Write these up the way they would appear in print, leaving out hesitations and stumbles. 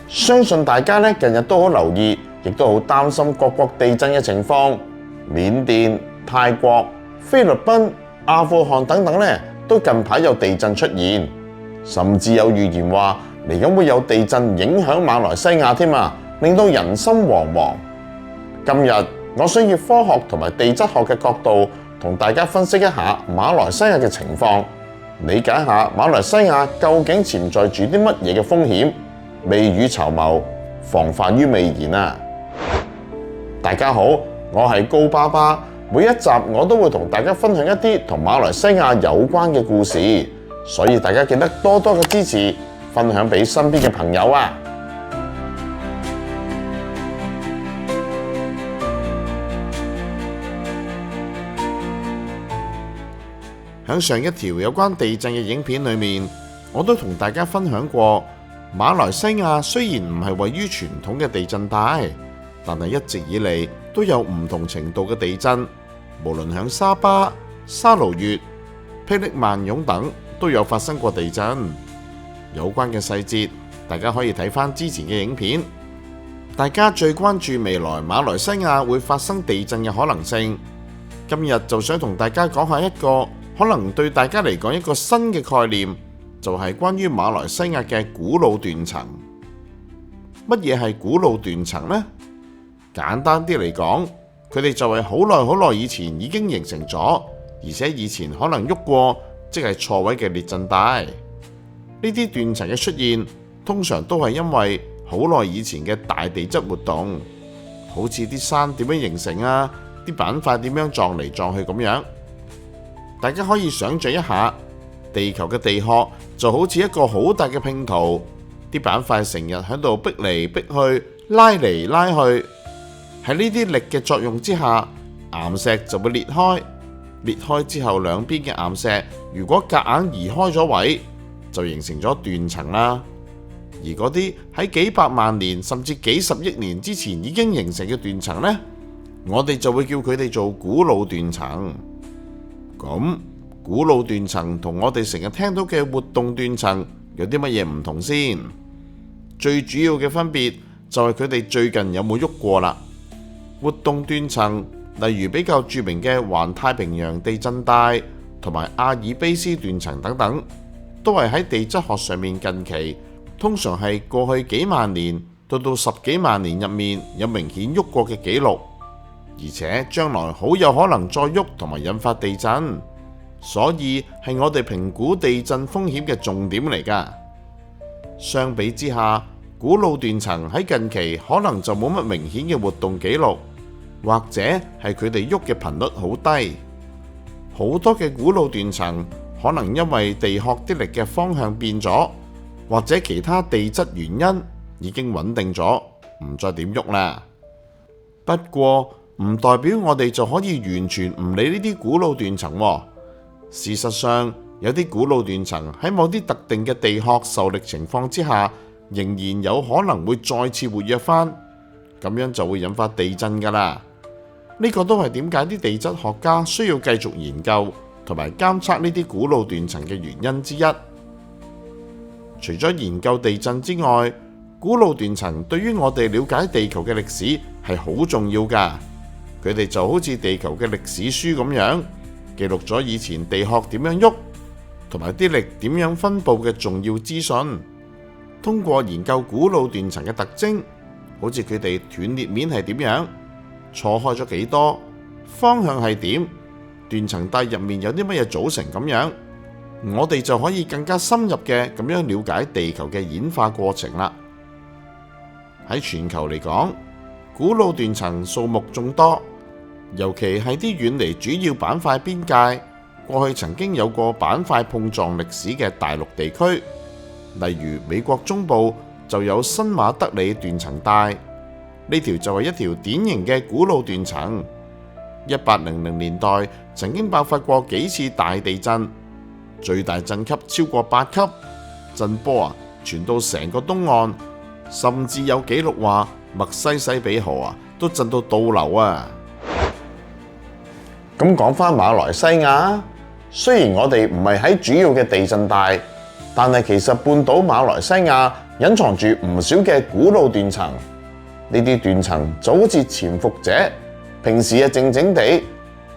相信大家咧近日都好留意，亦都好擔心各國地震嘅情況。緬甸、泰國、菲律賓、阿富汗等等咧，都近排有地震出現，甚至有預言話嚟緊會有地震影響馬來西亞添啊，令到人心惶惶。今日我想以科學同埋地質學嘅角度，同大家分析一下馬來西亞嘅情況，理解下馬來西亞究竟潛在住啲乜嘢嘅風險，未雨綢繆，防範於未然啊！大家好，我係高爸爸，每一集我都會同大家分享一啲同馬來西亞有關嘅故事，所以大家記得多多嘅支持，分享俾身邊嘅朋友啊！喺上一條有關地震嘅影片裏面，我都同大家分享過，馬來西亞雖然唔係位於傳統嘅地震帶，但係一直以嚟都有唔同程度嘅地震，無論響沙巴、沙勞越、霹靂萬湧等都有發生過地震。有關嘅細節，大家可以睇返之前嘅影片。大家最關注未來馬來西亞會發生地震嘅可能性，今日就想同大家講下一個可能對大家嚟講一個新嘅概念，就係關於馬來西亞嘅古老斷層。乜嘢係古老斷層呢？簡單啲嚟講，佢哋就係好耐以前已經形成咗，而且以前可能喐過，即係錯位嘅列震帶。呢啲斷層嘅出現，通常都係因為好耐以前嘅大地質活動，好似啲山點樣形成啊，啲板塊點樣撞嚟撞去咁樣。大家可以想像一下，地球嘅地殼就好似一個好大嘅拼圖，啲板塊成日喺度逼嚟逼去，拉嚟拉去。喺呢啲力嘅作用之下，岩石就會裂開。裂開之後，兩邊嘅岩石如果夾硬移開咗位，就形成咗斷層啦。而嗰啲喺幾百萬年甚至幾十億年之前已經形成嘅斷層呢，我哋就會叫佢哋做古老斷層。咁古老斷層同我哋成日聽到嘅活動斷層有啲乜嘢唔同先？最主要嘅分別就係佢哋最近有冇喐過啦。活動斷層，例如比較著名嘅環太平洋地震帶同埋阿爾卑斯斷層等等，都係喺地質學上面近期，通常係過去幾萬年到十幾萬年入面有明顯喐過嘅記錄，而且將來好有可能再喐同埋引發地震，所以係我哋評估地震風險嘅重點嚟㗎。相比之下，古老斷層喺近期可能就冇乜明顯嘅活動記錄，或者係佢哋喐嘅頻率好低。好多嘅古老斷層可能因為地殼啲力嘅方向變咗，或者其他地質原因已經穩定咗，唔再點喐啦。不過唔代表我哋就可以完全唔理呢啲古老斷層喎。事實上，有啲古老斷層喺某啲特定嘅地殼受力情況之下，仍然有可能會再次活躍返，咁樣就會引發地震㗎啦。呢個都係點解啲地質學家需要繼續研究同埋監測呢啲古老斷層嘅原因之一。除咗研究地震之外，古老斷層對於我哋了解地球嘅歷史係好重要㗎。佢哋就好似地球嘅歷史書咁樣，記錄咗以前地殼點樣喐，同埋啲力點樣分佈嘅重要資訊。通過研究古老斷層嘅特徵，好似佢哋斷裂面係點樣，錯開咗幾多，方向係點，斷層帶入面有啲乜嘢組成咁樣，我哋就可以更加深入嘅咁樣了解地球嘅演化過程啦。喺全球嚟講，古老斷層數目眾多，尤其係啲遠離主要板塊邊界，過去曾經有過板塊碰撞歷史嘅大陸地區。例如美國中部就有新馬德里斷層帶，呢條就係一條典型嘅古老斷層。1800年代曾經爆發過幾次大地震，最大震級超過8級，震波傳到成個東岸，甚至有記錄話墨西西比河都震到倒流啊！咁講返馬來西亞，雖然我哋唔係喺主要嘅地震帶，但係其實半島馬來西亞隱藏住唔少嘅古老斷層，呢啲斷層就好似潛伏者，平時靜靜地，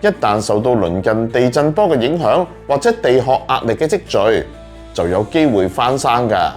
一旦受到鄰近地震波嘅影響或者地殼壓力嘅積聚，就有機會翻生㗎。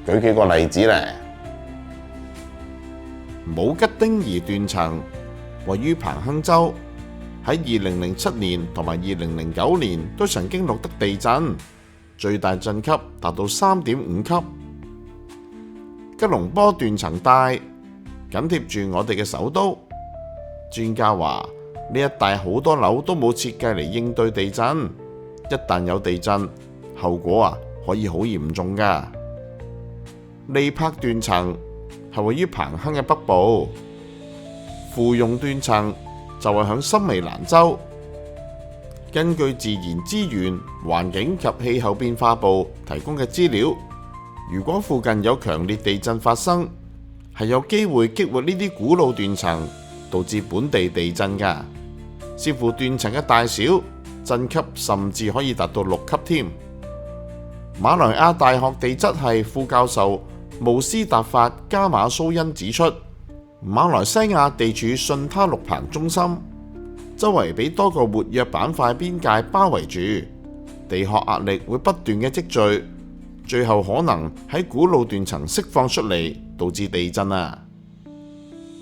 舉幾個例子咧，姆吉丁夷斷層位於彭亨州，喺2007年同埋2009年都曾經錄得地震，最大震級達到3.5級。吉隆坡斷層帶緊貼住我哋嘅首都，專家話呢一帶好多樓都冇設計嚟應對地震，一旦有地震，後果可以好嚴重㗎。利柏斷層係位於彭亨嘅北部，芙蓉斷層就係響森美蘭州。根據自然資源、環境及氣候變化部提供嘅資料，如果附近有強烈地震發生，係有機會激活呢啲古老斷層，導致本地地震㗎。視乎斷層嘅大小，震級甚至可以達到6級添。馬來亞大學地質系副教授穆斯達法加馬蘇恩指出，馬來西亞地處巽他陸棚中心，周圍俾多個活躍板塊邊界包圍住，地殼壓力會不斷嘅積聚，最後可能喺古老斷層釋放出嚟，導致地震啊！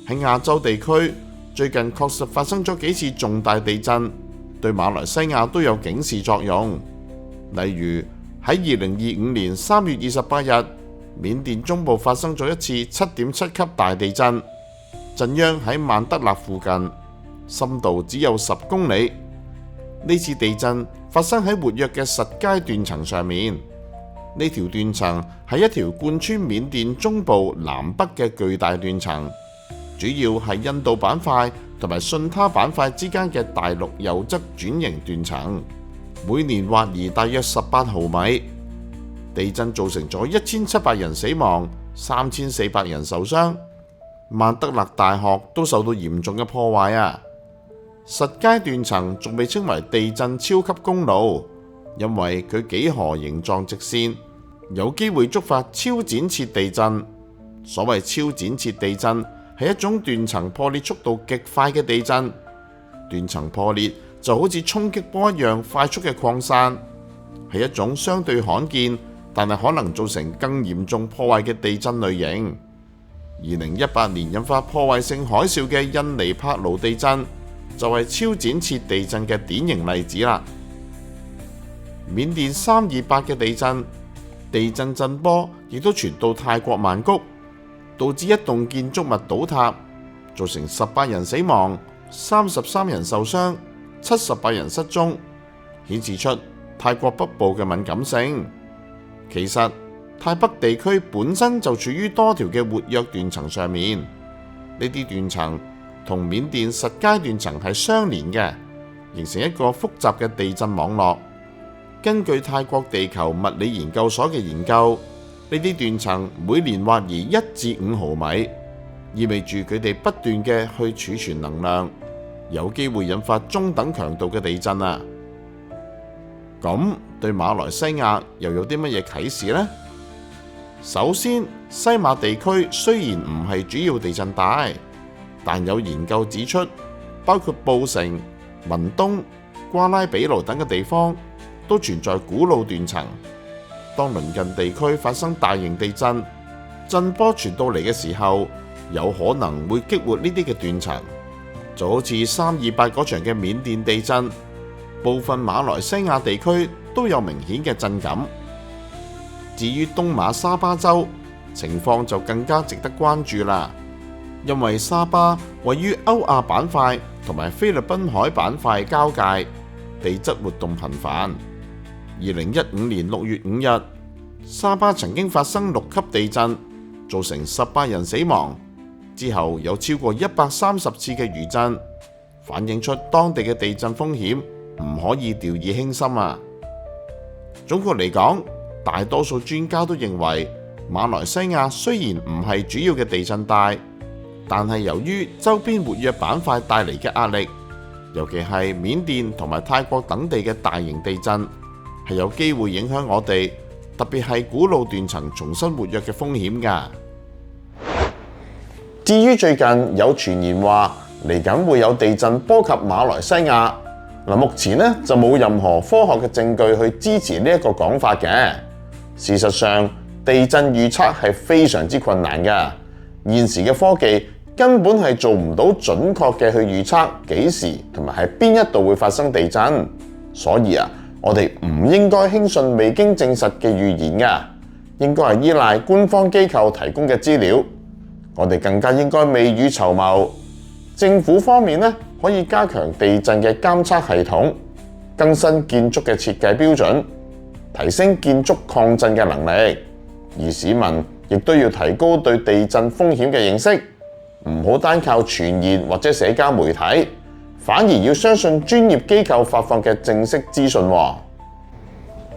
喺亞洲地區，最近確實發生咗幾次重大地震，對馬來西亞都有警示作用。例如喺2025年3月28日，緬甸中部發生咗一次7.7級大地震，震央喺曼德勒附近，深度只有10公里。呢次地震發生喺活躍嘅實階斷層上面，呢條斷層係一條貫穿緬甸中部南北嘅巨大斷層，主要係印度板塊同埋巽他板塊之間嘅大陸右側轉型斷層，每年挖移大約18毫米。地震造成咗1700人死亡，3400人受傷。曼德勒大學都受到嚴重嘅破壞啊！實階斷層仲被稱為地震超級公路，因為佢幾何形狀直線，有機會觸發超剪切地震。所謂超剪切地震係一種斷層破裂速度極快嘅地震，斷層破裂就好似衝擊波一樣快速嘅擴散，係一種相對罕見但係可能造成更嚴重破壞嘅地震類型。2018年引發破壞性海嘯嘅印尼帕勞地震就係超剪切地震嘅典型例子啦。緬甸328嘅地震震波亦都傳到泰國曼谷，導致一棟建築物倒塌，造成18人死亡、33人受傷、78人失蹤，顯示出泰國北部嘅敏感性。其實泰北地區本身就處於多條嘅活躍斷層上面，呢啲斷層同緬甸實階斷層係相連嘅，形成一個複雜嘅地震網絡。根據泰國地球物理研究所嘅研究，呢啲斷層每年挖移1至5毫米，意味住佢哋不斷嘅去儲存能量，有機會引發中等強度嘅地震啊！咁對馬來西亞又有啲乜嘢啟示呢？首先，西馬地區雖然唔係主要地震帶，但有研究指出，包括布城、文東、瓜拉比盧等嘅地方都存在古老斷層。當鄰近地區發生大型地震，震波傳到嚟嘅時候，有可能會激活呢啲嘅斷層，就好似328嗰場嘅緬甸地震，部分馬來西亞地區都有明顯嘅震感。至於東馬沙巴州，情況就更加值得關注啦，因為沙巴位於歐亞板塊同埋菲律賓海板塊交界，地質活動頻繁。2015年6月5日，沙巴曾經發生6級地震，造成18人死亡，之後有超過130次嘅餘震，反映出當地嘅地震風險唔可以掉以輕心啊！總括嚟講，大多數專家都認為馬來西亞雖然唔係主要嘅地震帶，但係由於周邊活躍板塊帶嚟嘅壓力，尤其係緬甸同埋泰國等地嘅大型地震，係有機會影響我哋，特別係古老斷層重新活躍嘅風險㗎。至於最近有傳言話嚟緊會有地震波及馬來西亞，目前咧就冇任何科學嘅證據去支持呢一個講法嘅。事實上，地震預測係非常之困難㗎，現時嘅科技根本係做唔到準確嘅去預測幾時同埋喺邊一度會發生地震，所以我哋唔應該輕信未經證實嘅預言㗎，應該係依賴官方機構提供嘅資料。我哋更加應該未雨綢繆，政府方面可以加強地震嘅監測系統，更新建築嘅設計標準，提升建築抗震嘅能力。而市民亦都要提高對地震風險嘅認識，唔好單靠傳言或者社交媒體，反而要相信專業機構發放嘅正式資訊。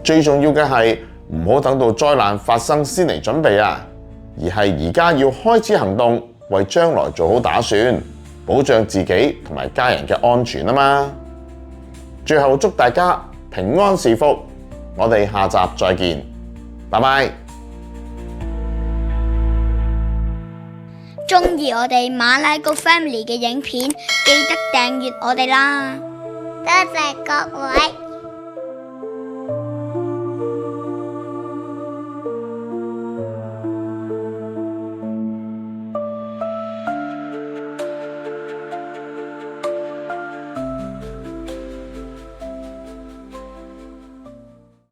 最重要嘅係唔好等到災難發生先嚟準備，而係而家要開始行動，為將來做好打算，保障自己同埋家人嘅安全嘛。最後祝大家平安是福，我哋下集再見，拜拜。鍾意我哋馬拉谷 Family 嘅影片，記得訂閱我哋啦！多謝各位。